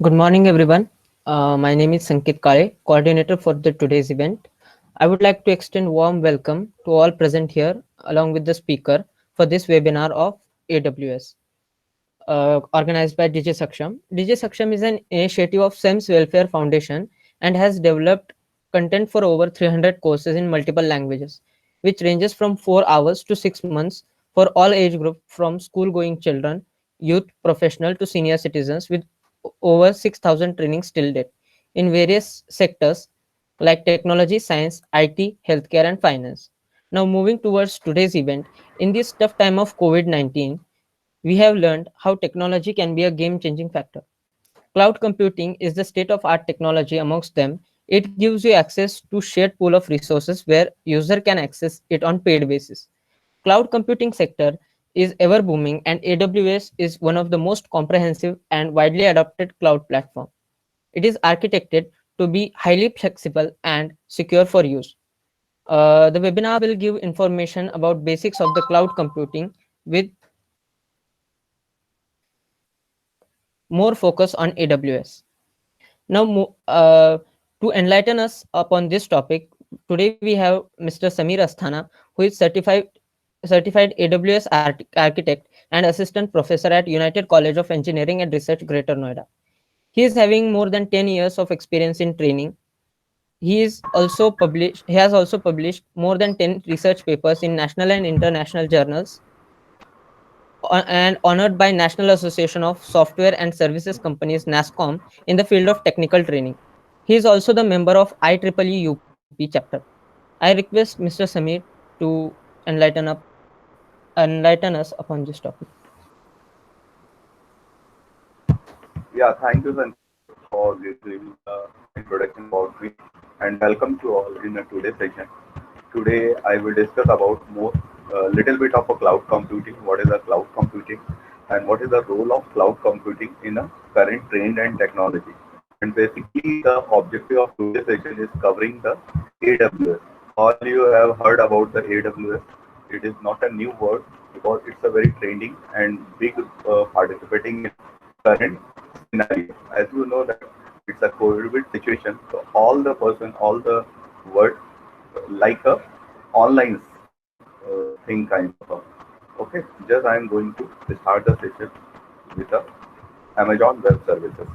Good morning, everyone. My name is Sankit Kale, coordinator for the today's event. I would like to extend warm welcome to all present here, along with the speaker for this webinar of AWS, organized by DJ Saksham. DJ Saksham is an initiative of SEMS Welfare Foundation and has developed content for over 300 courses in multiple languages, which ranges from 4 hours to 6 months for all age groups from school-going children, youth, professional to senior citizens with over 6,000 trainings till date in various sectors like technology, science, IT, healthcare, and finance. Now, moving towards today's event, in this tough time of COVID 19, we have learned how technology can be a game changing factor. Cloud computing is the state of art technology amongst them. It gives you access to shared pool of resources where user can access it on paid basis. Cloud computing sector is ever booming and AWS is one of the most comprehensive and widely adopted cloud platform. It is architected to be highly flexible and secure for use. The webinar will give information about basics of the cloud computing with more focus on AWS. Now, to enlighten us upon this topic, today we have Mr. Samir Asthana, who is certified AWS architect and assistant professor at United College of Engineering and Research, Greater Noida. He is having more than 10 years of experience in training. He has also published more than 10 research papers in national and international journals and honored by National Association of Software and Services Companies NASSCOM in the field of technical training. He is also the member of IEEE UP chapter. I request Mr. Samir to enlighten up enlighten us upon this topic. Yeah, thank you, Sanjay, for giving the introduction about me, and welcome to all in today's session. Today, I will discuss about more little bit of a cloud computing. What is a cloud computing, and what is the role of cloud computing in a current trend and technology. And basically, the objective of today's session is covering the AWS. All you have heard about the AWS. It is not a new word because it's a very trending and big participating in current scenario. As you know that it's a COVID situation, so all the person, all the world like a online thing kind of. Okay, just I am going to start the session with the Amazon Web Services.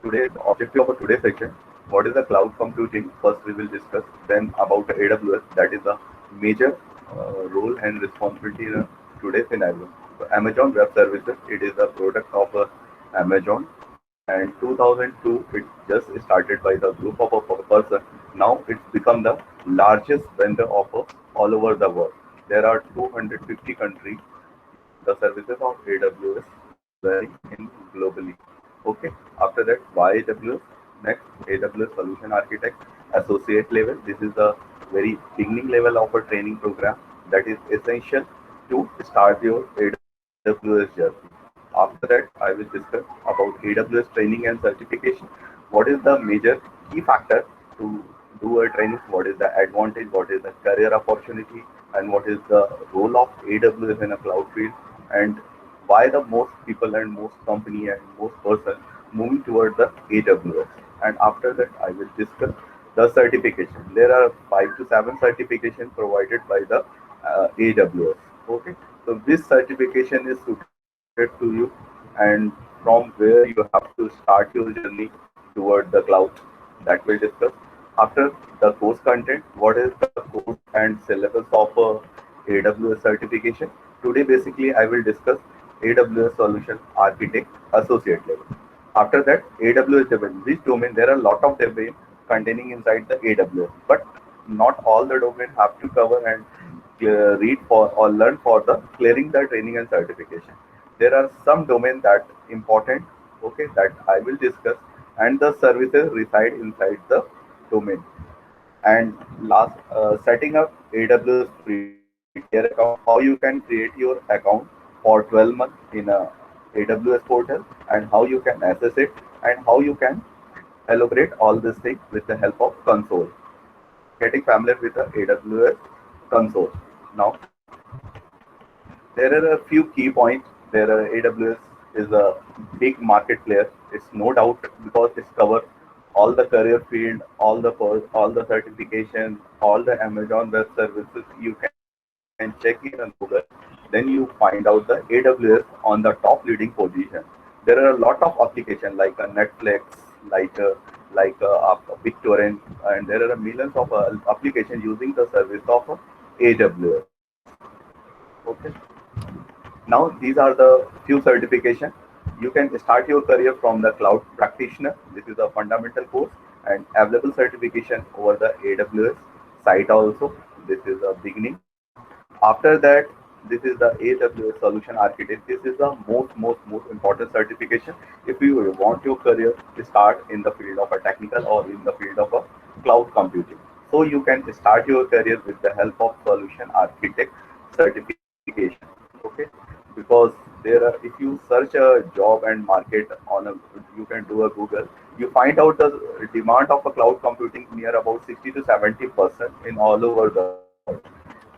Today's objective of today's session, what is the cloud computing? First we will discuss. Then about the AWS, that is a major role and responsibility in today's scenario. So Amazon Web Services, it is a product of Amazon, and 2002 it just started by the group of a person. Now it's become the largest vendor of all over the world. There are 250 countries the services of AWS varying in globally. Okay. After that, why AWS? Next, AWS Solution Architect Associate level. This is the very beginning level of a training program that is essential to start your AWS journey. After that, I will discuss about AWS training and certification. What is the major key factor to do a training? What is the advantage? What is the career opportunity? And what is the role of AWS in a cloud field? And why the most people and most company and most person moving toward the AWS. And after that, I will discuss the certification. There are 5 to 7 certifications provided by the AWS. Okay, so this certification is suited to you, and from where you have to start your journey toward the cloud. That will discuss. After the course content, what is the course and syllabus of AWS certification? Today, basically, I will discuss AWS Solution Architect Associate level. After that, AWS domain. This domain, there are a lot of domain containing inside the AWS, but not all the domain have to cover and read for or learn for the clearing the training and certification. There are some domain that important, okay, that I will discuss, and the services reside inside the domain. And last, setting up AWS free tier account, how you can create your account for 12 months in a AWS portal, and how you can access it, and how you can elaborate all this thing with the help of console. Getting familiar with the AWS console. Now, there are a few key points. There are AWS is a big market player. It's no doubt because it's cover all the career field, all the certification, all the Amazon Web Services. You can check in on Google. Then you find out the AWS on the top leading position. There are a lot of applications like a Netflix, like a, BigTorrent, and there are millions of applications using the service of AWS. Okay. Now these are the few certification. You can start your career from the cloud practitioner. This is a fundamental course and available certification over the AWS site also. This is a beginning. After that, this is the AWS Solution Architect. This is the most important certification if you want your career to start in the field of a technical or in the field of a cloud computing. So you can start your career with the help of Solution Architect certification. Okay, because there are, if you search a job and market on a, you can do a Google, you find out the demand of a cloud computing near about 60 to 70% in all over the world.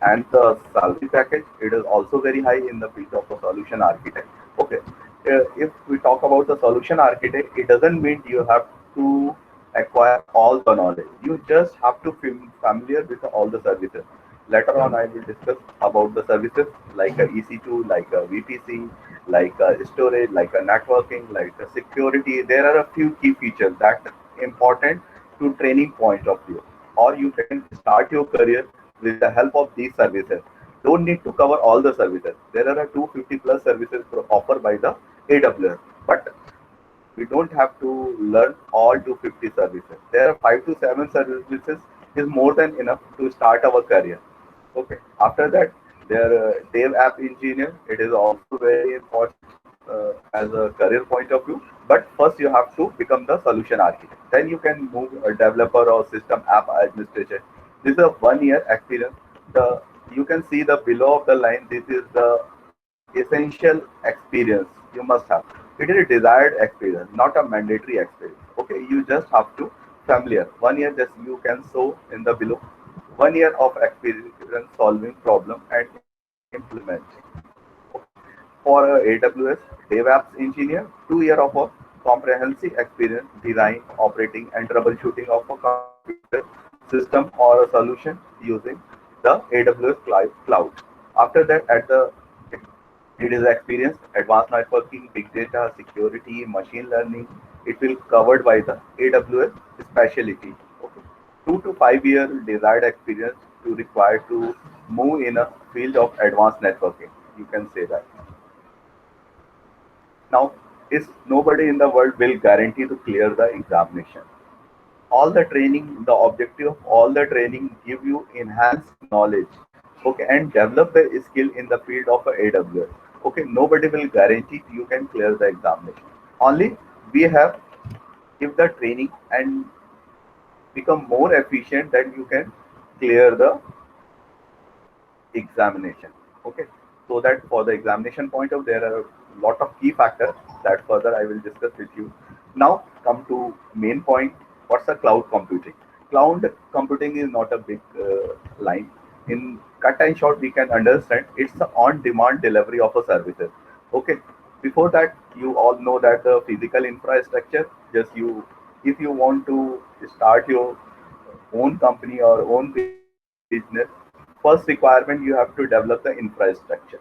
And the salary package, it is also very high in the field of a solution architect. Okay, if we talk about the solution architect, it doesn't mean you have to acquire all the knowledge. You just have to be familiar with all the services. Later on, I will discuss about the services like a EC2, like a VPC, like a storage, like a networking, like a security. There are a few key features that important to training point of view. Or you can start your career with the help of these services. Don't need to cover all the services. There are 250 plus services offered by the AWS, but we don't have to learn all 250 services. There are 5 to 7 services is more than enough to start our career. Okay. After that, there dev app engineer. It is also very important as a career point of view. But first, you have to become the solution architect. Then you can move a developer or system app administration. This is a 1 year experience. The you can see the below of the line. This is the essential experience you must have. It is a desired experience, not a mandatory experience. Okay, you just have to familiar. 1 year just you can show in the below. 1 year of experience solving problem and implementing. For a AWS DevOps engineer, 2 year of a comprehensive experience design, operating, and troubleshooting of a computer system or a solution using the AWS cloud. After that, at the it is experience, advanced networking, big data, security, machine learning. It will covered by the AWS specialty. Okay. 2 to 5 year desired experience to require to move in a field of advanced networking. You can say that. Now, is nobody in the world will guarantee to clear the examination. All the training, the objective of all the training give you enhanced knowledge, okay, and develop the skill in the field of AWS. Okay, nobody will guarantee you can clear the examination. Only we have give the training and become more efficient that you can clear the examination. Okay, so that for the examination point of there are a lot of key factors that further I will discuss with you. Now come to main point. What's a cloud computing? Cloud computing is not a big line. In cut and short, we can understand it's the on-demand delivery of a services. Okay. Before that, you all know that the physical infrastructure, just you, if you want to start your own company or own business, first requirement you have to develop the infrastructure.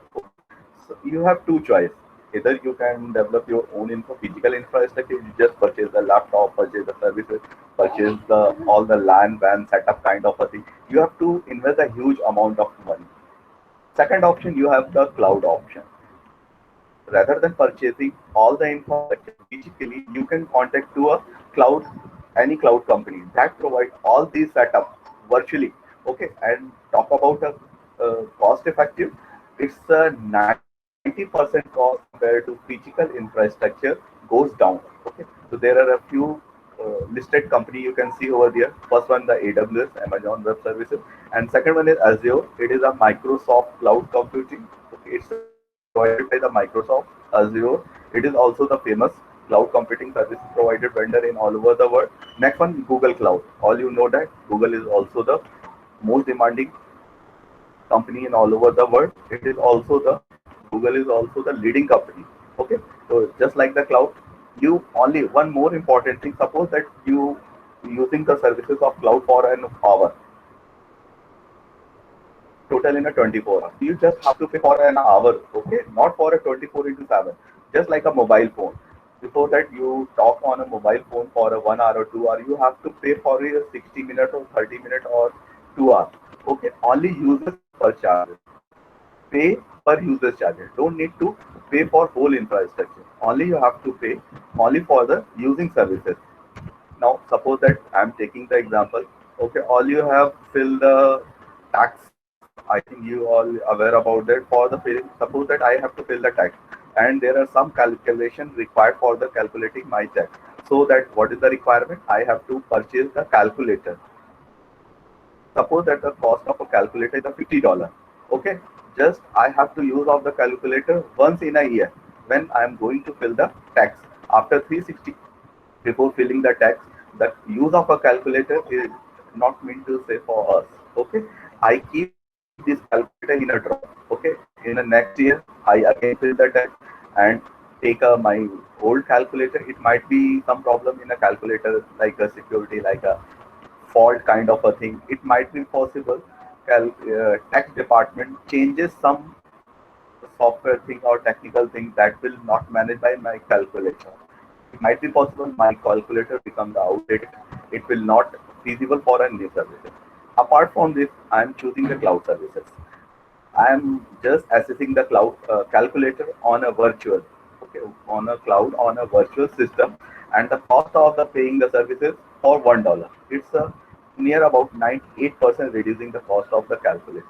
So you have two choice. Either you can develop your own physical infrastructure, you just purchase the laptop, purchase the services, purchase the all the LAN WAN setup kind of a thing. You have to invest a huge amount of money. Second option, you have the cloud option. Rather than purchasing all the infrastructure physically, you can contact to a cloud, any cloud company that provide all these setup virtually. Okay, and talk about a cost effective. It's a 90% cost compared to physical infrastructure goes down. Okay, so there are a few listed company you can see over there. First one, the AWS, Amazon Web Services, and second one is Azure. It is a Microsoft Cloud Computing. Okay, it's provided by the Microsoft Azure. It is also the famous cloud computing service provided vendor in all over the world. Next one, Google Cloud. All you know that Google is also the most demanding company in all over the world. It is also the Google is also the leading company. Okay. So just like the cloud, you only one more important thing. Suppose that you using the services of cloud for an hour, total in a 24 hours. You just have to pay for an hour, okay? Not for a 24 into 7. Just like a mobile phone. Before that, you talk on a mobile phone for a 1 hour or 2 hour. You have to pay for a 60 minute or 30 minute or 2 hours. Okay, only users per charges. Pay per user charges. Don't need to pay for whole infrastructure. Only you have to pay only for the using services. Now, suppose that I'm taking the example. Okay, all you have fill the tax. I think you all aware about that. For the filling, suppose that I have to fill the tax, and there are some calculation required for the calculating my tax. So that what is the requirement? I have to purchase the calculator. Suppose that the cost of a calculator is a $50. Okay, just I have to use of the calculator once in a year when I am going to fill the tax after 360. Before filling the tax, the use of a calculator is not meant to say for us. Okay, I keep this calculator in a drawer. Okay, in the next year I again fill the tax and take my old calculator. It might be some problem in a calculator, like a security, like a fault kind of a thing. It might be possible tax department changes some software thing or technical thing that will not manage by my calculator. It might be possible my calculator becomes outdated. It will not feasible for a new service. Apart from this, I am choosing the cloud services. I am just assessing the cloud calculator on a virtual, okay, on a cloud on a virtual system, and the cost of the paying the services for $1. It's a near about 98% reducing the cost of the calculator.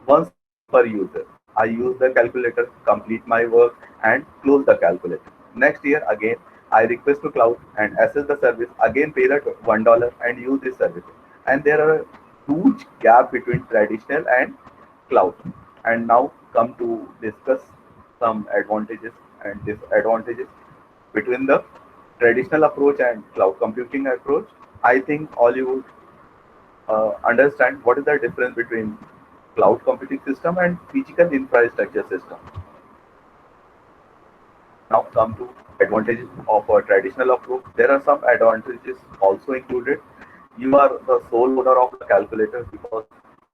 Once per user, I use the calculator, complete my work, and close the calculator. Next year again, I request to cloud and access the service. Again, pay the $1 and use this service. And there are a huge gap between traditional and cloud. And now come to discuss some advantages and disadvantages between the traditional approach and cloud computing approach. I think all you would understand what is the difference between cloud computing system and physical infrastructure system. Now come to advantages of a traditional approach. There are some advantages also included. You are the sole owner of the calculator because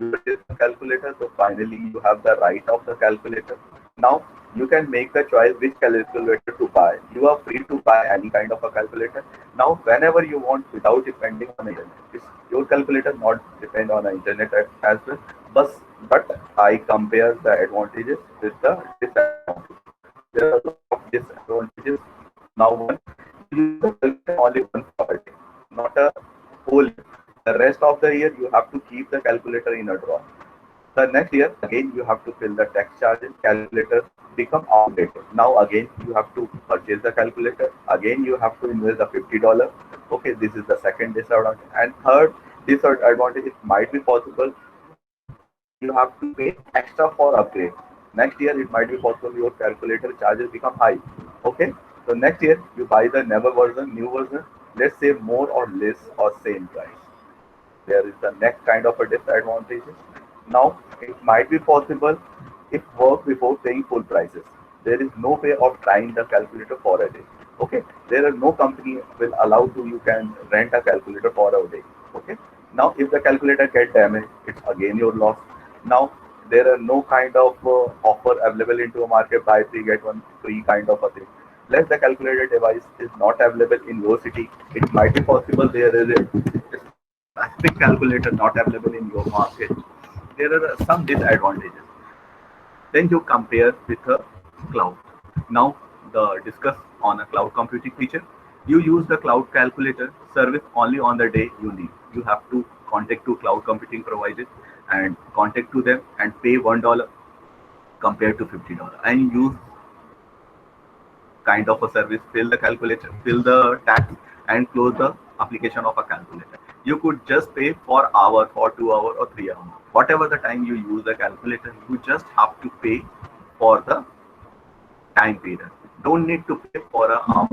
you purchase the calculator, so finally you have the right of the calculator. Now you can make the choice which calculator to buy. You are free to buy any kind of a calculator. Now whenever you want without depending on the internet. It's your calculator not depend on the internet as well. But I compare the advantages with the disadvantages. There are a lot of disadvantages. Now one, you use the calculator only once per day, not a whole year. The rest of the year you have to keep the calculator in a drawer. The next year again you have to fill the tax charges. Calculator become outdated. Now again you have to purchase the calculator. Again you have to invest the $50. Okay, this is the second disadvantage. And third disadvantage, it might be possible you have to pay extra for upgrade. Next year it might be possible your calculator charges become high. Okay, so next year you buy the never version, new version. Let's say more or less or same price. There is the next kind of a disadvantages. Now it might be possible if work before paying full prices. There is no way of trying the calculator for a day. Okay, there are no company will allow to you can rent a calculator for a day. Okay, now if the calculator get damaged, it's again your loss. Now there are no kind of offer available into a market, buy three get one free kind of a thing. Unless the calculator device is not available in your city, it might be possible there is a specific calculator not available in your market. There are some disadvantages. Then you compare with a cloud. Now the discuss on a cloud computing feature. You use the cloud calculator service only on the day you need. You have to contact to cloud computing providers and contact to them and pay $1 compared to $50 and use kind of a service, fill the calculator, fill the tax, and close the application of a calculator. You could just pay for hour, for 2 hour or 3 hour. Whatever the time you use the calculator, you just have to pay for the time period. Don't need to pay for a hour,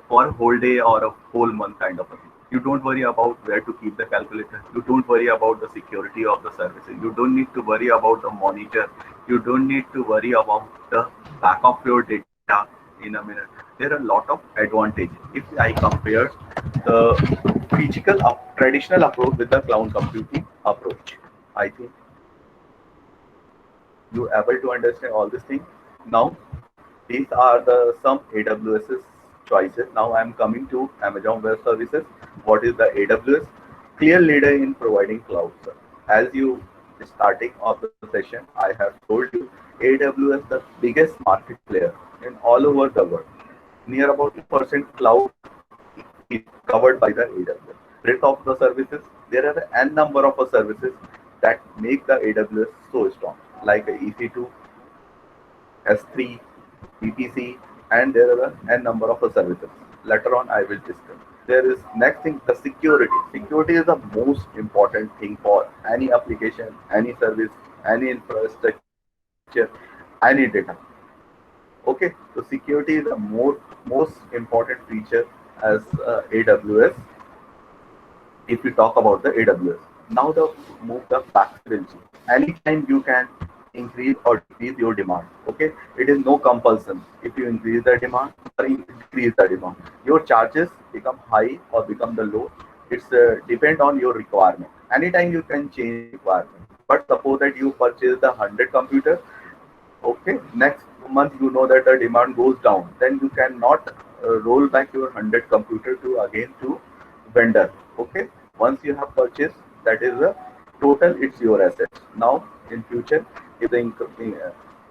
for a whole day or a whole month kind of a thing. You don't worry about where to keep the calculator. You don't worry about the security of the services. You don't need to worry about the monitor. You don't need to worry about the back of your data. in a minute. There are a lot of advantages. If I compare the traditional approach with the cloud computing approach, I think you able to understand all these things. Now, these are the some AWS's choices. Now I am coming to Amazon Web Services. What is the AWS? Clear leader in providing cloud service. As you starting of the session, I have told you AWS the biggest market player in all over the world. Near about 2% cloud is covered by the AWS. Breadth of the services, there are n number of services that make the AWS so strong, like EC2, S3, ETC, and there are n number of services. Later on, I will discuss. There is next thing, the security. Security is the most important thing for any application, any service, any infrastructure, any data. Okay, so security is the most important feature as AWS. If we talk about the AWS. Now the move the flexibility. Anytime you can increase or decrease your demand. Okay, it is no compulsion. If you increase the demand or decrease the demand, your charges become high or become the low. It's depend on your requirement. Anytime you can change your requirement. But suppose that you purchase the 100 computer. Okay, next month you know that the demand goes down, then you cannot roll back your 100 computer to again to vendor. Okay, once you have purchased, that is the total, it's your asset. Now in future, if the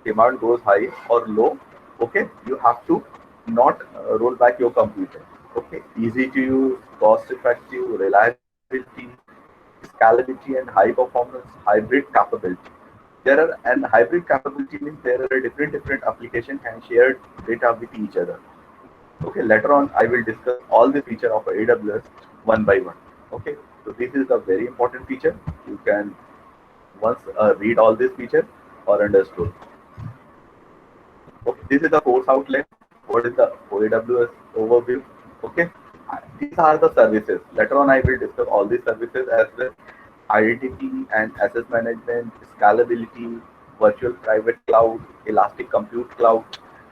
demand goes high or low, okay, you have to not roll back your computer. Okay, easy to use, cost effective, reliability, scalability, and high performance, hybrid capability. There are and hybrid capability means there are different application can share data with each other. Okay, later on I will discuss all the feature of AWS one by one. Okay, so this is a very important feature. You can once read all this feature or understood. Okay, this is the course outline. What is the AWS overview? Okay, these are the services. Later on, I will discuss all these services as well. Identity and access management, scalability, virtual private cloud, elastic compute cloud,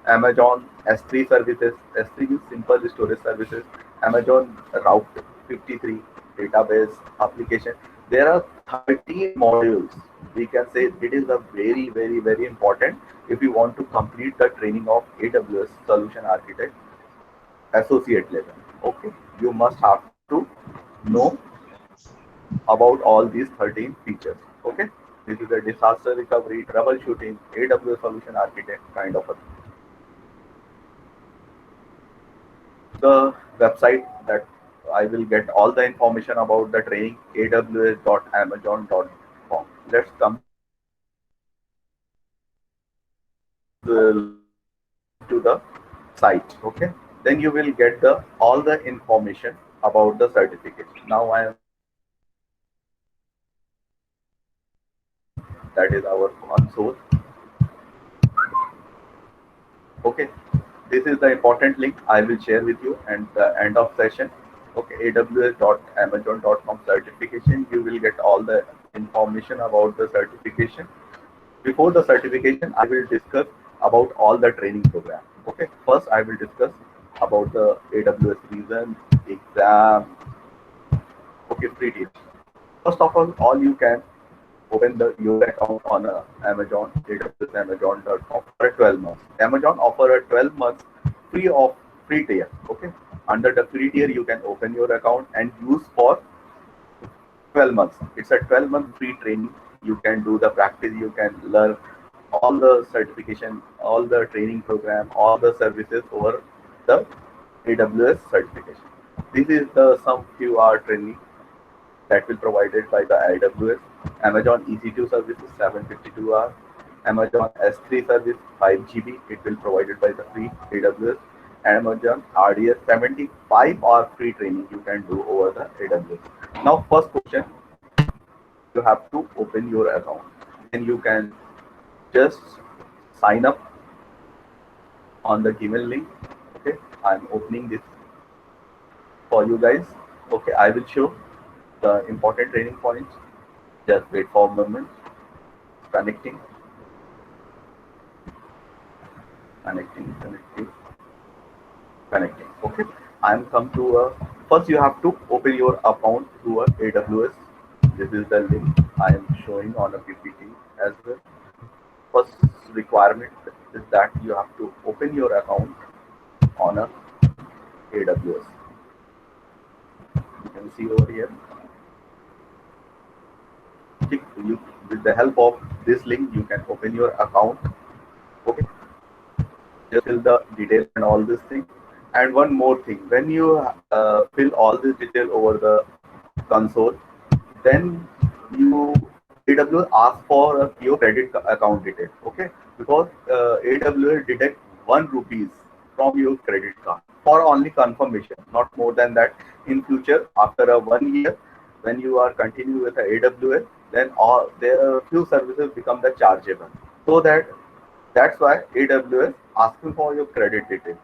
Amazon S3 services. S3 is simple storage services. Amazon Route 53 database application. There are 13 modules. We can say it is a very important if you want to complete the training of AWS solution architect associate level. Okay, you must have to know about all these 13 features. Okay, this is a disaster recovery, troubleshooting, AWS solution architect kind of a thing. The website that I will get all the information about the training aws.amazon.com. Let's come to the to the site. Okay, then you will get the all the information about the certificate. Now I am that is our console. Okay, this is the important link I will share with you and the end of session. Okay, aws.amazon.com certification. You will get all the information about the certification. Before the certification, I will discuss about all the training program. Okay, first I will discuss about the AWS reason, exam. Okay, free tier. First of all you can open the your account on Amazon, AWS Amazon.com for 12 months. Amazon offer a 12 months free of free tier. Okay, under the free tier you can open your account and use for 12 months. It's a 12-month free training. You can do the practice, you can learn all the certification, all the training program, all the services over the AWS certification. This is the some few hour training that will provided by the AWS. Amazon EC2 service is 752 hours. Amazon S3 service 5 GB. It will provided by the free AWS. Amazon RDS 75-hour free training you can do over the AWS. Now first question, you have to open your account. Then you can just sign up on the Gmail link. Okay, I'm opening this for you guys. Okay, I will show the important training points. Just wait for a moment. Connecting, connecting. connecting. Okay, I'm come to a first. You have to open your account through a AWS. This is the link I am showing on a PPT as well. First requirement is that you have to open your account on a AWS. You can see over here. You, with the help of this link, you can open your account. Okay, just fill the details and all this thing. And one more thing, when you fill all this detail over the console, then you AWS asks for your credit account detail. Okay, because AWS detect 1 rupees from your credit card for only confirmation, not more than that. In future, after a 1 year, when you are continue with the AWS, then all there are few services become the chargeable. So that's why AWS asking for your credit detail.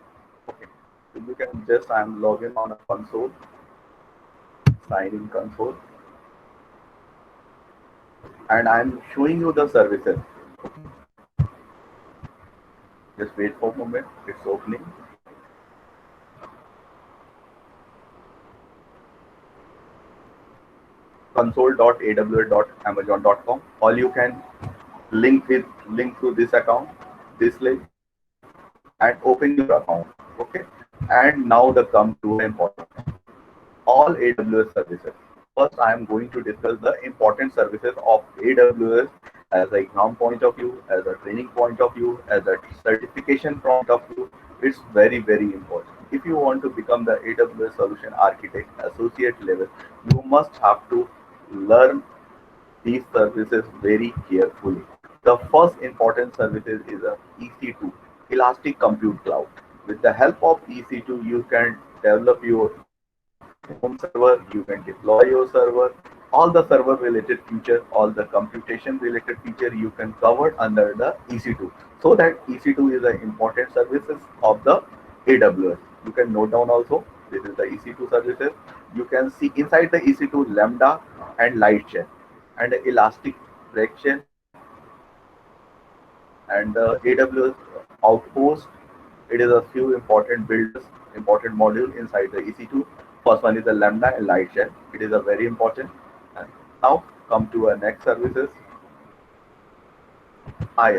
Okay, so you can just I'm logging on a console, sign in console, and I'm showing you the services. Okay, just wait for a moment. It's opening. console.aws.amazon.com. All you can link to this account, this link, and open your account. Okay, and now the come to an important all AWS services. First, I am going to discuss the important services of AWS as an exam point of view, as a training point of view, as a certification point of view. It's very, very important. If you want to become the AWS solution architect associate level, you must have to learn these services very carefully. The first important services is a EC2, Elastic Compute Cloud. With the help of EC2, you can develop your home server, you can deploy your server, all the server related feature, all the computation related feature you can cover under the EC2. So that EC2 is the important services of the AWS. You can note down also, this is the EC2 services. You can see inside the EC2 Lambda and Lightshell and the Elastic Breakshell and the AWS Outpost. It is a few important builders, important module inside the EC2. First one is the Lambda and Lightshell. It is a very important. And now come to our next services.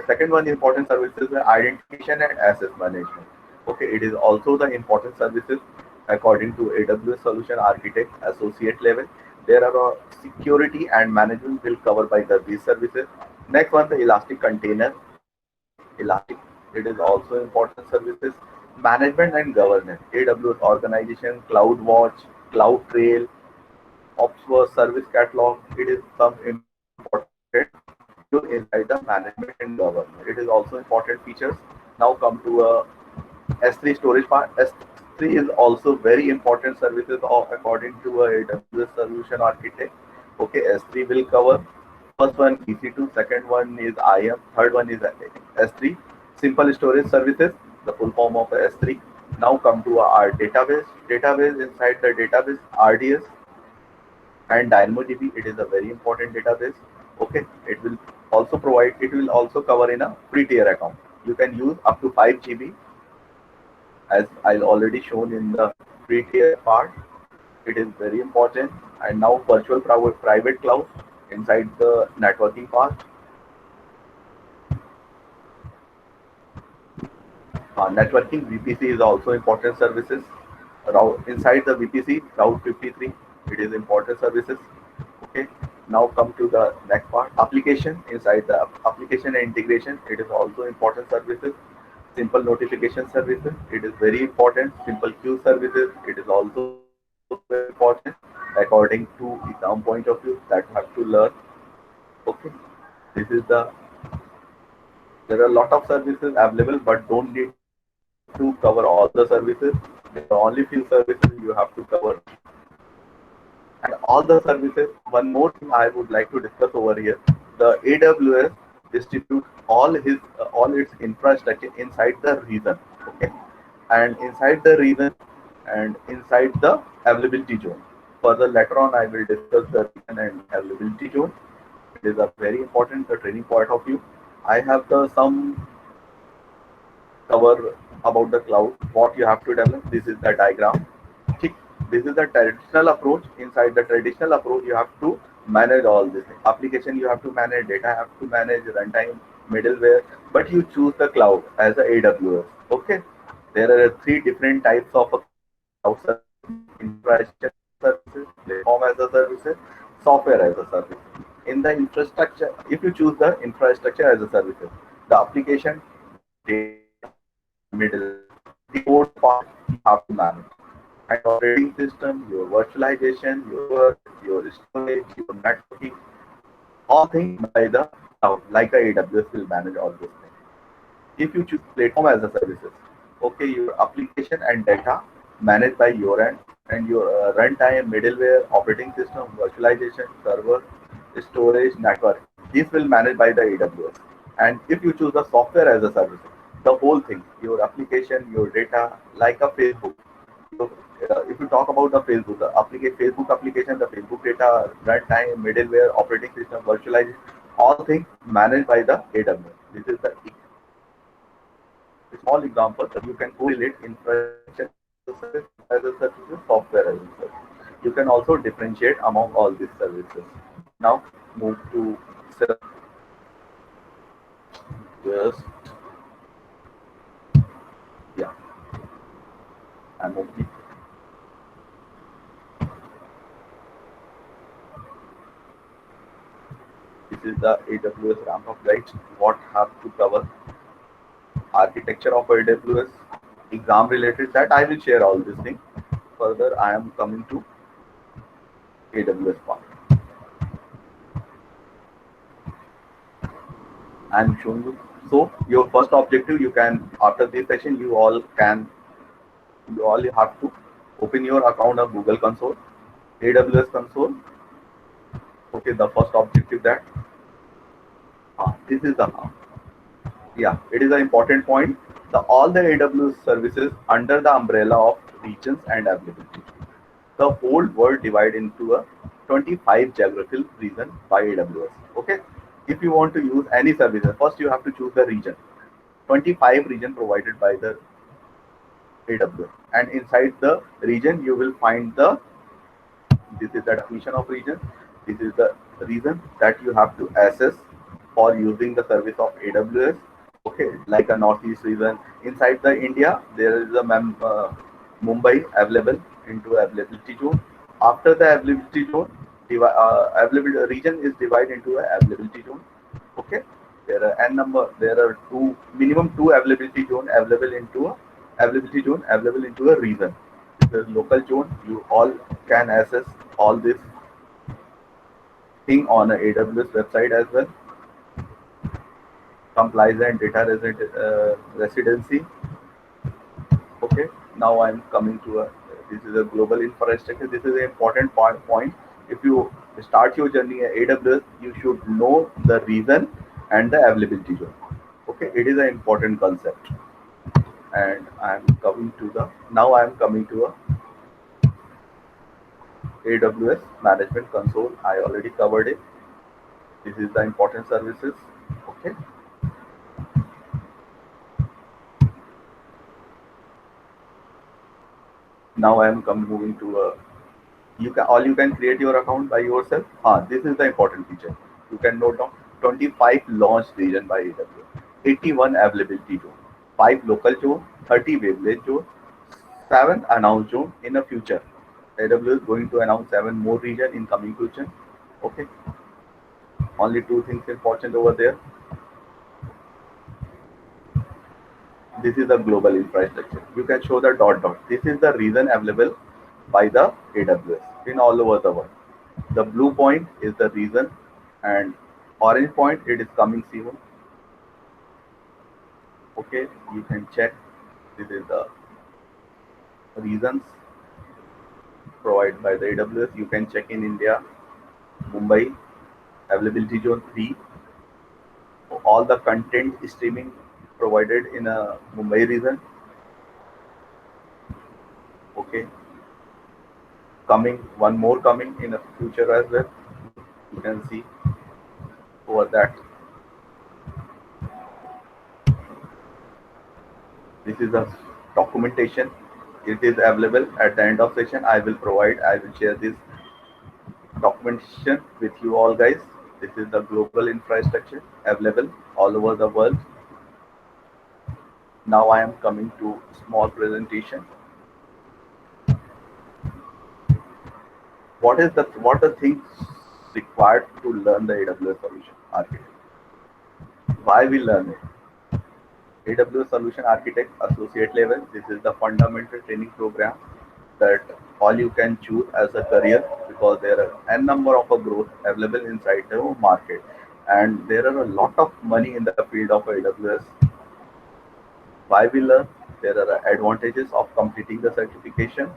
Second one important service is the identification and access management. Okay, it is also the important services according to AWS Solution Architect Associate level. There are security and management will cover by these services. Next one, the Elastic Container, Elastic. It is also important services. Management and governance, AWS organization, CloudWatch, CloudTrail, Opsworth service catalog. It is some important module inside the management and government. It is also important features. Now come to a S3 storage part. S3 is also very important services according to a AWS solution architect. Okay, S3 will cover first one EC2, second one is IAM, third one is S3. Simple storage services, the full form of S3. Now come to our database. Database inside the database RDS and DynamoDB. It is a very important database. Okay, it will also provide. It will also cover in a free tier account. You can use up to 5 GB, as I already shown in the free tier part. It is very important. And now virtual private cloud inside the networking part. Networking VPC is also important services. Inside the VPC Route 53, it is important services. Okay. Now come to the next part. Application inside the application and integration. It is also important services. Simple notification services. It is very important. Simple queue services. It is also very important according to exam point of view that have to learn. Okay. This is the there are a lot of services available, but don't need to cover all the services. There are only few services you have to cover. And all the services, one more thing I would like to discuss over here. The AWS distribute all its infrastructure inside the region. Okay, and inside the region and inside the availability zone. Further later on, I will discuss the region and availability zone. It is a very important the training point of view. I have the some cover about the cloud, what you have to develop. This is the diagram. ठीक, this is the traditional approach. Inside the traditional approach, you have to manage all this. Application you have to manage, data have to manage, runtime, middleware. But you choose the cloud as a AWS. Okay, there are three different types of a cloud services: infrastructure as a services, platform as a services, software as a service. In the infrastructure, if you choose the infrastructure as a services, the application, data, middleware, the code part you have to manage, and operating system, your virtualization, your server, your storage, your networking, all things by the cloud, like a AWS will manage all those things. If you choose platform as a services, okay, your application and data managed by your end, and your runtime, middleware, operating system, virtualization, server, storage, network, this will manage by the AWS. And if you choose the software as a service, the whole thing, your application, your data, like a Facebook. So, if you talk about the Facebook, Facebook application, the Facebook data, runtime, middleware, operating system, virtualization, all things managed by the AWS. This is the small example that you can correlate infrastructure as a service, software as a service. You can also differentiate among all these services. Now move to just yeah, I'm opening. This is the AWS ramp up guide. What have to cover? Architecture of AWS, exam related, that I will share all these things. Further, I am coming to AWS part. I'm showing you. So your first objective, you can, after this session, you all have to open your account of Google Console, AWS Console. Okay, the first objective that this is the yeah, it is an important point. The all the AWS services under the umbrella of regions and availability. The whole world divided into a 25 geographical region by AWS. Okay, if you want to use any services, first you have to choose the region. 25 region provided by the AWS, and inside the region you will find the, this is the definition of region. This is the reason that you have to access for using the service of AWS. Okay, like a northeast region. Inside the India, there is a Mumbai available into availability zone. After the availability zone, available region is divided into a availability zone. Okay, there are n number. There are two minimum two availability zone available into a availability zone available into a region. The local zone, you all can access all this thing on a AWS website as well. Compliance and data residency. Okay, now I'm coming to a, this is a global infrastructure. This is an important point. If you start your journey at AWS, you should know the reason and the availability zone. Okay, it is an important concept. And I'm coming to the, now I'm coming to a AWS management console. I already covered it. This is the important services. Okay, now I am moving to a, you can, all you can create your account by yourself. This is the important feature. You can note down 25 launched region by AWS, 81 availability zone, 5 local zone, 30 wavelength zone, 7 announced zone in the future. AWS is going to announce 7 more region in coming future. Okay, only two things important over there. This is the global infrastructure. You can show the dot dot. This is the region available by the AWS in all over the world. The blue point is the region, and orange point it is coming soon. Okay, you can check. This is the regions provided by the AWS. You can check in India, Mumbai, availability zone 3. All the content streaming provided in a Mumbai region. Okay, coming one more coming in a future as well. You can see over that. This is the documentation. It is available at the end of session. I will share this documentation with you all guys. This is the global infrastructure available all over the world. Now I am coming to small presentation. What the things required to learn the AWS solution architect? Why we learn it? AWS Solution Architect Associate level. This is the fundamental training program that all you can choose as a career, because there are n number of a growth available inside the market, and there are a lot of money in the field of AWS. Why we learn? There are advantages of completing the certification.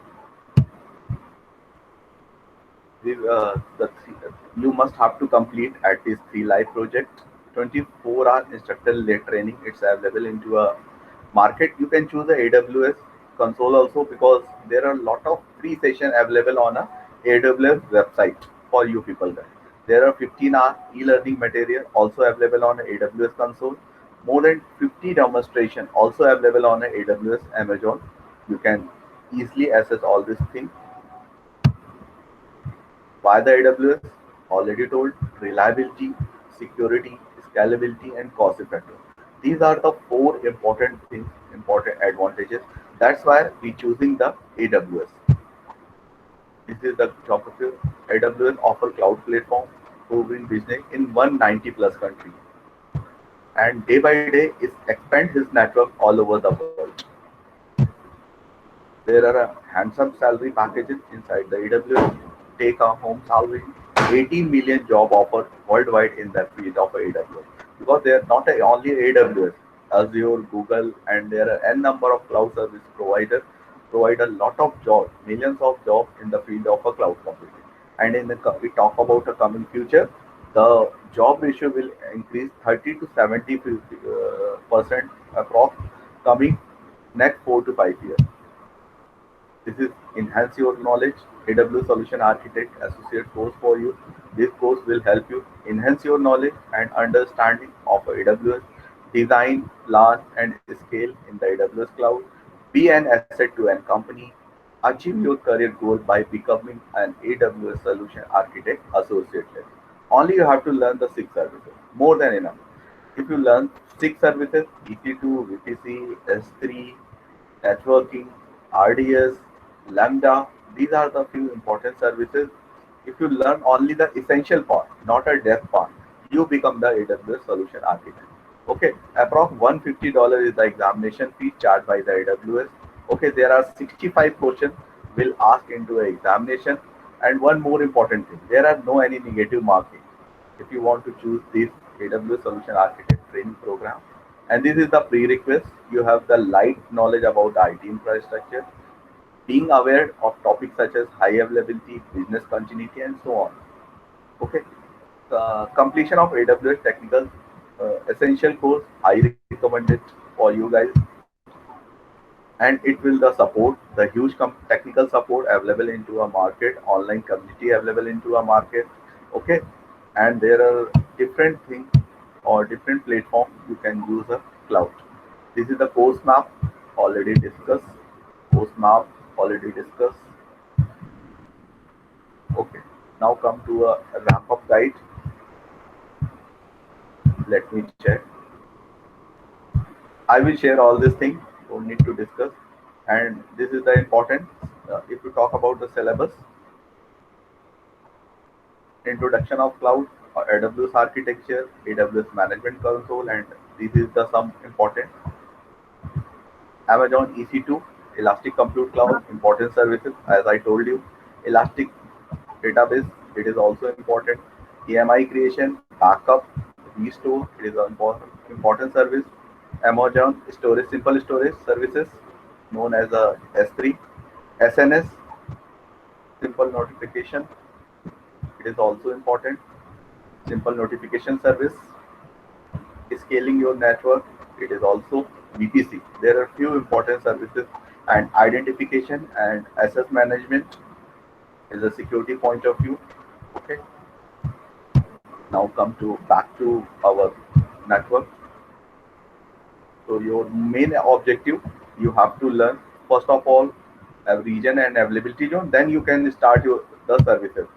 You must have to complete at least 3 live projects, 24-hour instructor-led training. It's available into a market. You can choose the AWS console also, because there are a lot of free session available on a AWS website for you people there. There are 15-hour e-learning material also available on AWS console. More than 50 demonstration also available on AWS Amazon. You can easily access all these things. Why the AWS? Already told, reliability, security, scalability, and cost effective. These are the four important things, important advantages. That's why we choosing the AWS. This is the geography. AWS offer cloud platform proven business in 190 plus countries, and day by day is expand his network all over the world. There are handsome salary packages inside the AWS. Take a home salary. 18 million job offer worldwide in the field of AWS. Because they are not only AWS, Azure, Google, and there are n number of cloud service providers provide a lot of jobs, millions of jobs in the field of a cloud computing. And we talk about a coming future, the job ratio will increase 30 to 70 percent across coming next 4 to 5 years. This is Enhance Your Knowledge, AWS Solution Architect Associate course for you. This course will help you enhance your knowledge and understanding of AWS, design, plan, and scale in the AWS cloud, be an asset to an company, achieve your career goal by becoming an AWS Solution Architect Associate level. Only you have to learn the 6 services, more than enough. If you learn 6 services, EC2, VPC, S3, networking, RDS, Lambda, these are the few important services. If you learn only the essential part, not a depth part, you become the AWS solution architect. Okay, approx $150 is the examination fee charged by the AWS. Okay, there are 65 questions will ask into an examination, and one more important thing, there are no any negative marking if you want to choose this AWS Solution Architect training program. And this is the prerequisite. You have the light knowledge about IT infrastructure, being aware of topics such as high availability, business continuity, and so on. Okay. Completion of AWS technical essential course, I recommend it for you guys, and it will the support the huge technical support available into a market, online community available into a market. Okay, and there are different things or different platforms you can use a cloud. This is the course map already discussed. Course map already discussed. Okay, now come to a wrap up guide. Let me check. I will share all these things. Don't need to discuss. And this is the important. If you talk about the syllabus, introduction of cloud, AWS architecture, AWS management console, and this is the some important. Amazon EC2, Elastic Compute Cloud, important services. As I told you, Elastic database, it is also important. EMI creation, backup, restore, it is an important service. Amazon storage, simple storage services known as a S3. SNS, simple notification, it is also important. Simple notification service, scaling your network, it is also VPC. There are few important services, and identification and access management is a security point of view. Okay, now come to back to our network. So your main objective. You have to learn first of all a region and availability zone. Then you can start your the services.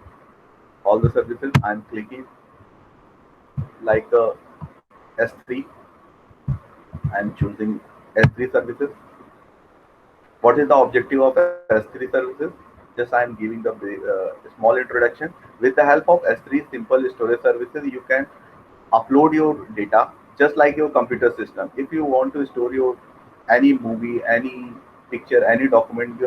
All the services. I'm clicking like S3. I'm choosing S3 services. What is the objective of S3 services? Just I am giving the small introduction. With the help of S3 simple storage services, you can upload your data just like your computer system. If you want to store your any movie, any picture, any document,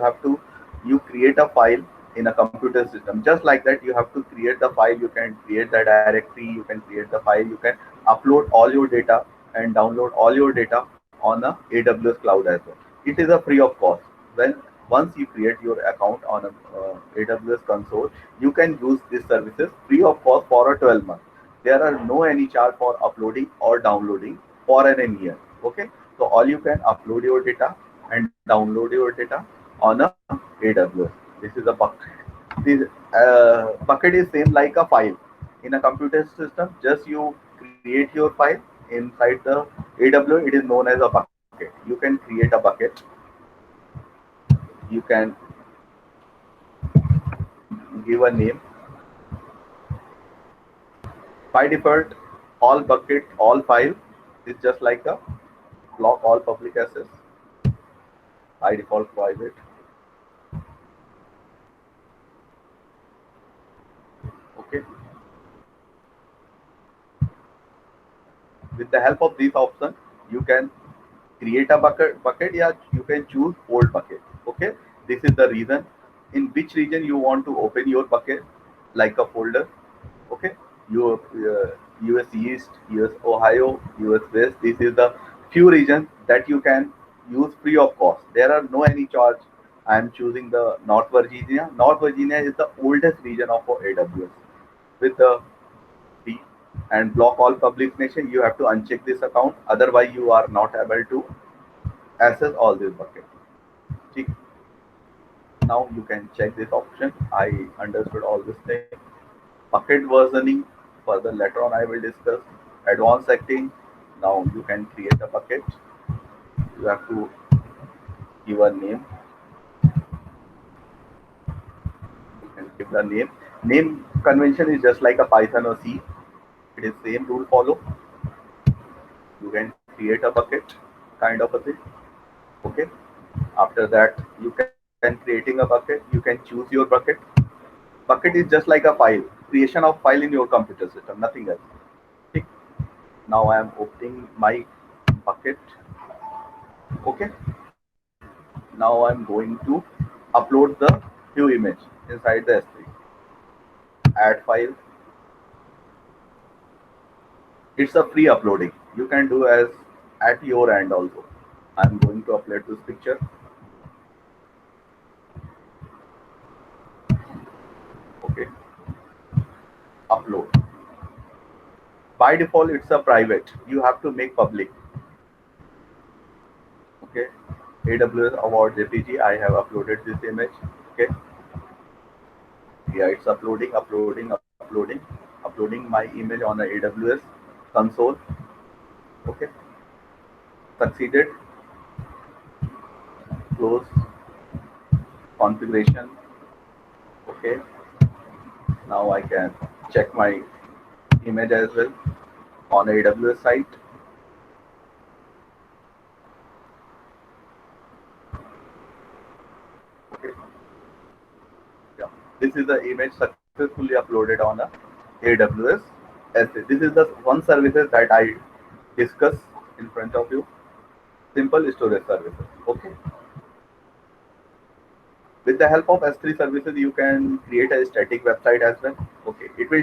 you create a file in a computer system. Just like that, you have to create the file. You can create the directory. You can create the file. You can upload all your data and download all your data on a AWS cloud as well. It is a free of cost. When once you create your account on a AWS console, you can use these services free of cost for a 12 months. There are no any charge for uploading or downloading for an year. Okay, so all you can upload your data and download your data on a AWS. This is a bucket. This bucket is same like a file in a computer system. Just you create your file inside the AWS. It is known as a bucket. You can create a bucket. You can give a name. By default, all bucket, all file is just like a block all public access. By default private. Okay. With the help of these options, you can create a bucket. Yeah, you can choose old bucket. Okay. This is the reason in which region you want to open your bucket like a folder. Okay, your US East, US Ohio, US West. This is the few regions that you can use free of cost. There are no any charge. I am choosing the North Virginia. North Virginia is the oldest region of our AWS with the B and block all public nation. You have to uncheck this account. Otherwise, you are not able to access all this bucket. See, now you can check this option. I understood all this thing. Bucket versioning. Further later on I will discuss advanced setting. Now you can create a bucket. You have to give a name. You can give the name. Name convention is just like a Python or C. It is same rule follow. You can create a bucket kind of a thing. Okay. After that you can creating a bucket. You can choose your bucket. Bucket is just like a file. Creation of file in your computer system. Nothing else. Okay. Now I am opening my bucket. Okay, now I'm going to upload the view image inside the S3. Add file. It's a free uploading. You can do as at your end also. I'm going to upload this picture. Okay, upload. By default it's a private. You have to make public. Okay, AWS award JPG. I have uploaded this image. Okay, yeah, it's uploading my image on the AWS console. Okay, succeeded. Close configuration. Okay, now I can check my image as well on AWS site. Okay, yeah, this is the image successfully uploaded on a AWS S3. This is the one services that I discuss in front of you. Simple storage services. Okay, with the help of S3 services, you can create a static website as well. Okay, it will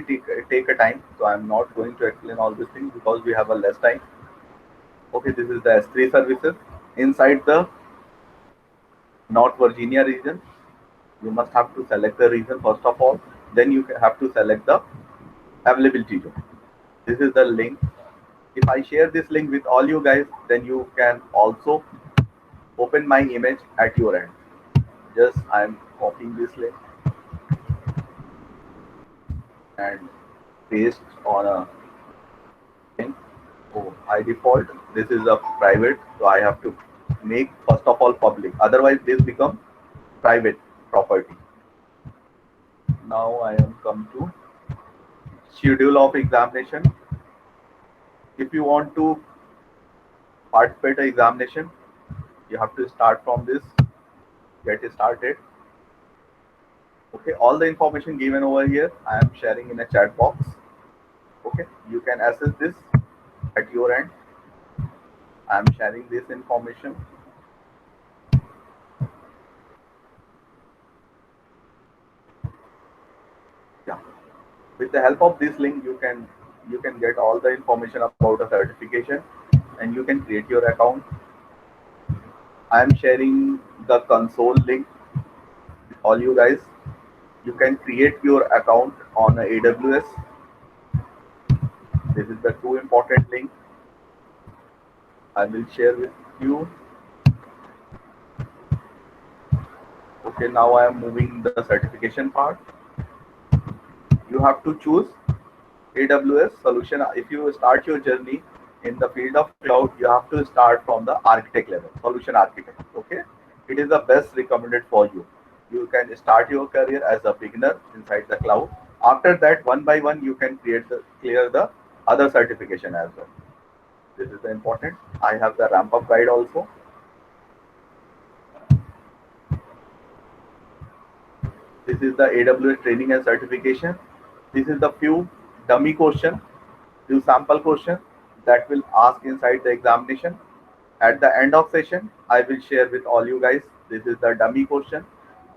take a time, so I'm not going to explain all these things because we have a less time. Okay, this is the S3 services inside the North Virginia region. You must have to select the region first of all. Then you have to select the availability zone. This is the link. If I share this link with all you guys, then you can also open my image at your end. Just I'm copying this link and paste on a thing. Oh, by default, this is a private, so I have to make first of all public. Otherwise, this become private property. Now I am come to schedule of examination. If you want to participate in examination, you have to start from this. Get started. Okay, all the information given over here, I am sharing in a chat box. Okay, you can access this at your end. I am sharing this information. Yeah, with the help of this link, you can get all the information about a certification, and you can create your account. I am sharing the console link with all you guys. You can create your account on AWS. This is the two important link I will share with you. Okay, now I am moving the certification part. You have to choose AWS solution. If you start your journey in the field of cloud, you have to start from the architect level, solution architect. Okay, it is the best recommended for you. You can start your career as a beginner inside the cloud. After that, one by one, you can clear the other certification as well. This is the important. I have the ramp up guide also. This is the AWS training and certification. This is the few dummy question, few sample question that will ask inside the examination. At the end of session, I will share with all you guys. This is the dummy question.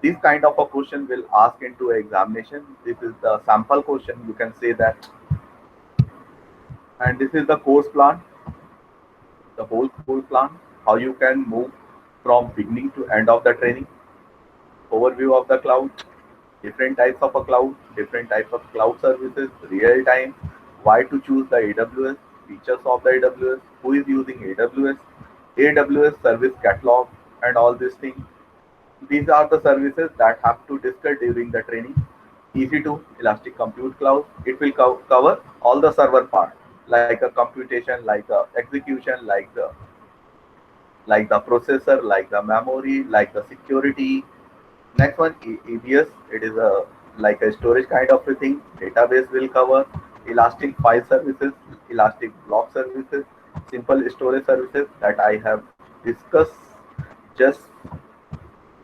This kind of a question will ask into examination. This is the sample question. You can say that, and this is the course plan, the whole course plan. How you can move from beginning to end of the training. Overview of the cloud, different types of a cloud, different types of cloud services, real time, why to choose the AWS, features of the AWS, who is using AWS, AWS service catalog, and all these things. These are the services that have to discuss during the training. EC2, Elastic Compute Cloud, it will cover all the server part, like a computation, like a execution, like the processor, like the memory, like the security. Next one, EBS. It is a like a storage kind of a thing. Database will cover Elastic File Services, Elastic Block Services, simple storage services that I have discussed just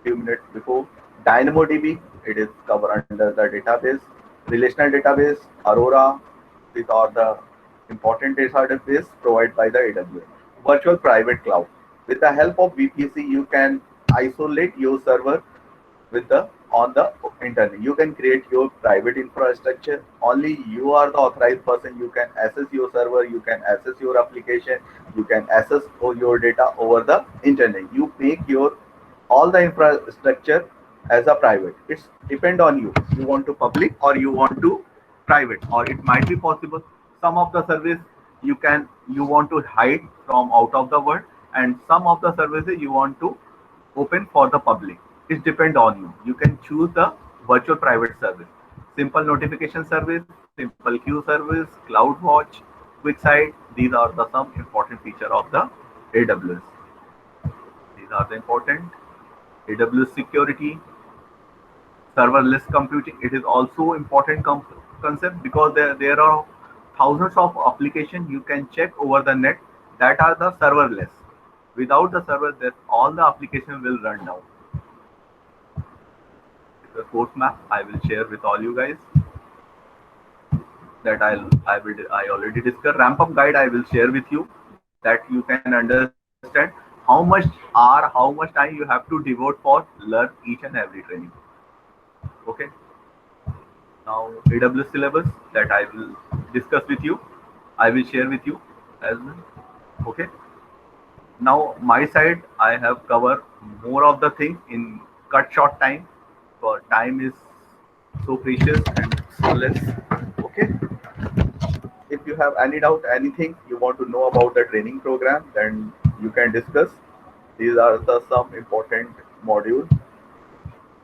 few minutes before. DynamoDB. It is covered under the database. Relational database, Aurora. These are the important database provided by the AWS. Virtual private cloud. With the help of VPC, you can isolate your server with the on the internet. You can create your private infrastructure. Only you are the authorized person. You can access your server. You can access your application. You can access all your data over the internet. You make your all the infrastructure as a private. It's depend on you. You want to public or you want to private, or it might be possible some of the service you want to hide from out of the world, and some of the services you want to open for the public. It depends on you. You can choose the virtual private service, simple notification service, simple queue service, CloudWatch, QuickSight. These are the some important feature of the AWS. These are the important AWS security, serverless computing. It is also important concept because there are thousands of applications you can check over the net that are the serverless. Without the server, that all the application will run down. The course map I will share with all you guys. That I already discussed. Ramp up guide I will share with you that you can understand how much hour, how much time you have to devote for learn each and every training. Okay. Now AWS syllabus that I will discuss with you. I will share with you as well. Okay. Now my side I have covered more of the things in cut short time. For time is so precious and so less. Okay. If you have any doubt, anything you want to know about the training program, then you can discuss. These are the some important modules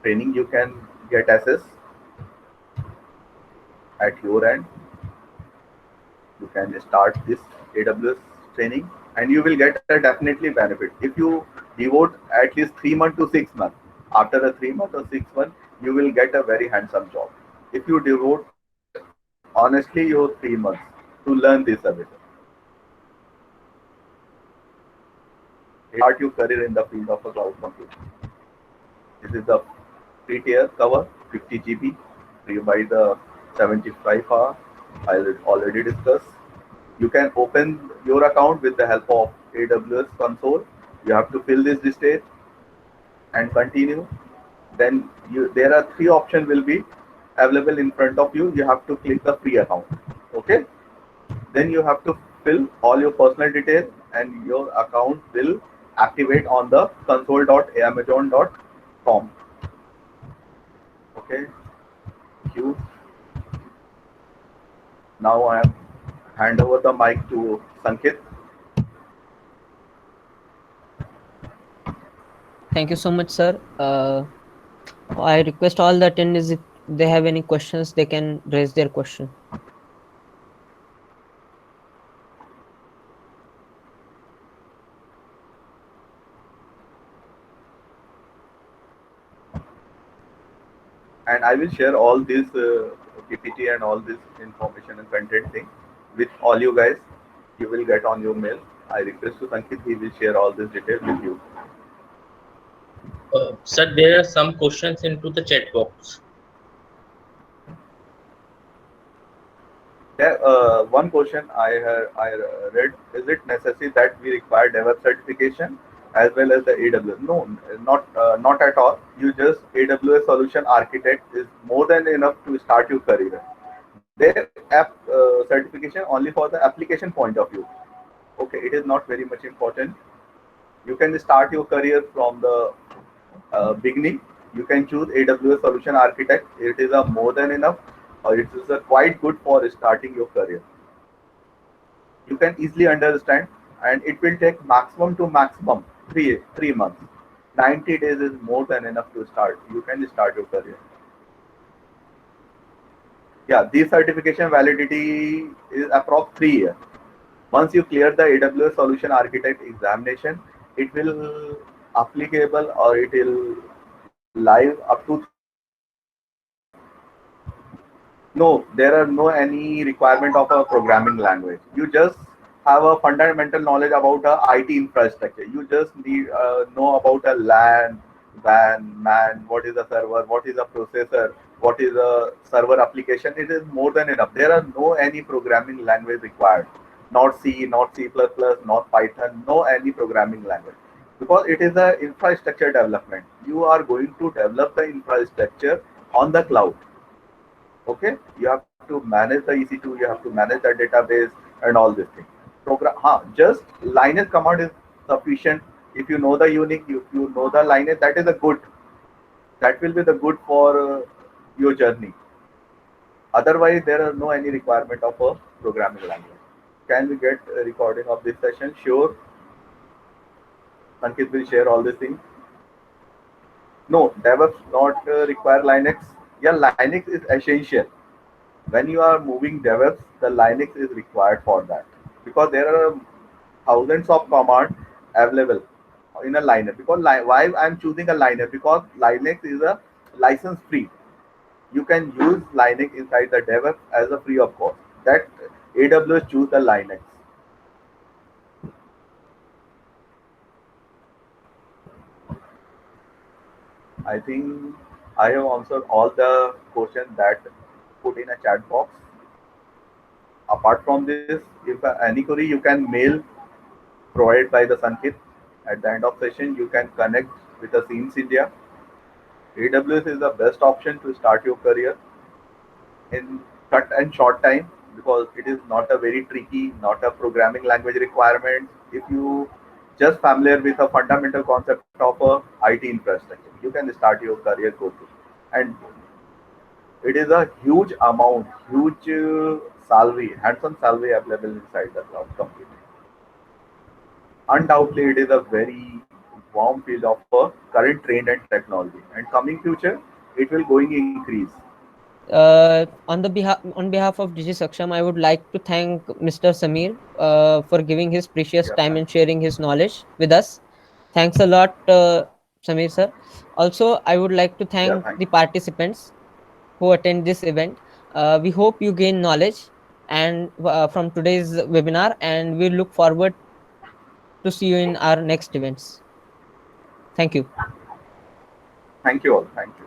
training you can get access at your end. You can start this AWS training, and you will get a definitely benefit. If you Devote at least 3 months to 6 months. After a 3 month or 6 months, you will get a very handsome job. If you devote honestly your 3 months to learn this ability, it will start your career in the field of a cloud computing. This is the free tier cover, 50 GB, free by the 75 hour. I already discussed. You can open your account with the help of AWS console. You have to fill this detail and continue. Then there are three options will be available in front of you. You have to click the free account. Okay. Then you have to fill all your personal details and your account will activate on the console.amazon.com. Okay. Q. Now I am hand over the mic to Sankit. Thank you so much, sir. I request all the attendees, if they have any questions, they can raise their question. And I will share all this PPT and all this information and content thing with all you guys. You will get on your mail. I request to Sankit, he will share all this detail with you. Sir, there are some questions into the chat box. Yeah, one question I read: is it necessary that we require DevOps certification as well as the AWS? No, not at all. You just AWS solution architect is more than enough to start your career. Their app certification only for the application point of view. Okay, it is not very much important. You can start your career from the beginning. You can choose AWS solution architect. It is a more than enough, or it is a quite good for starting your career. You can easily understand, and it will take maximum to maximum 3 months. 90 days is more than enough to start. You can start your career. Yeah, this certification validity is approx 3 years. Once you clear the AWS solution architect examination, it will applicable or it will live up to 3 years. No, there are no any requirement of a programming language. You just have a fundamental knowledge about a IT infrastructure. You just need know about a LAN, WAN, MAN, what is a server, what is a processor, what is a server application. It is more than enough. There are no any programming language required. Not C, not C++, not Python, no any programming language. Because it is a infrastructure development. You are going to develop the infrastructure on the cloud. Okay, you have to manage the EC2, you have to manage the database and all these things. Just Linux command is sufficient. If you know the Unix, if you know the Linux, that is a good. That will be the good for your journey. Otherwise, there are no any requirement of a programming language. Can we get a recording of this session? Sure. Ankit will share all these things. No, DevOps not require Linux. Yeah, Linux is essential. When you are moving DevOps, the Linux is required for that because there are thousands of commands available in a Linux. Because why I'm choosing a Linux? Because Linux is a license free. You can use Linux inside the DevOps as a free of cost. That AWS choose the Linux. I think I have answered all the questions that put in a chat box. Apart from this, if any query you can mail provided by the Sankit. At the end of session, you can connect with the Scenes India. AWS is the best option to start your career in cut and short time because it is not a very tricky, not a programming language requirement. If you just familiar with a fundamental concept of a IT infrastructure, you can start your career go through. And it is a huge amount, huge salary, handsome salary available inside the cloud computing. Undoubtedly, it is a very warm field of current trend and technology. And coming future, it will going increase. On behalf of Digi Saksham, I would like to thank Mr. Samir for giving his precious Yeah, time and sharing his knowledge with us. Thanks a lot, Samir sir. Also, I would like to Yeah, thank thanks. the participants who attend this event. We hope you gain knowledge and from today's webinar, and we look forward to see you in our next events. Thank you. Thank you all. Thank you.